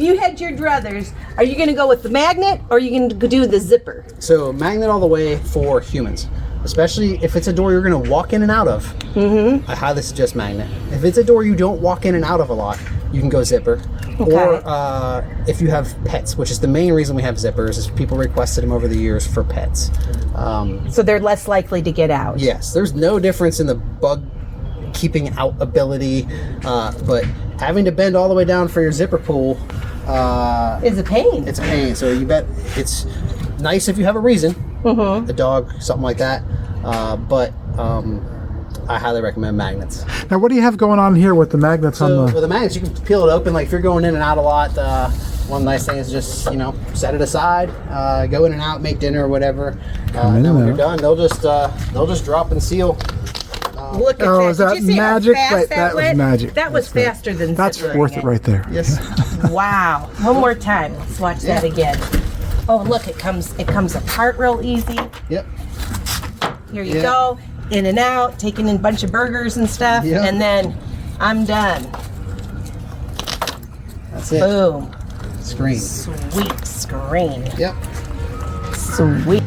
you had your druthers, are you going to go with the magnet or are you going to do the zipper? So magnet all the way for humans, especially if it's a door you're going to walk in and out of. I highly suggest magnet. If it's a door you don't walk in and out of a lot, you can go zipper. Okay. Or if you have pets, which is the main reason we have zippers, is people requested them over the years for pets. So they're less likely to get out. Yes, there's no difference in the bug keeping out ability, but having to bend all the way down for your zipper pull It's a pain. it's a pain. So you bet it's nice if you have a reason, a dog, something like that, but I highly recommend magnets. Now, what do you have going on here with the magnets So on the... with the magnets, you can peel it open. Like if you're going in and out a lot, one nice thing is just set it aside, go in and out, make dinner or whatever. And then when you're done, they'll just drop and seal. Look at Oh, that. is that Did you see how magic? fast Wait, that was went? magic. That was That's faster than That's zippering worth it right there. Yes. Wow. One more time. Let's watch that again. Oh, look, it comes apart real easy. Yep. Here you go. In and out, taking in a bunch of burgers and stuff, Yep. and then I'm done. That's it. Boom. Screen. Sweet screen. Yep. Sweet.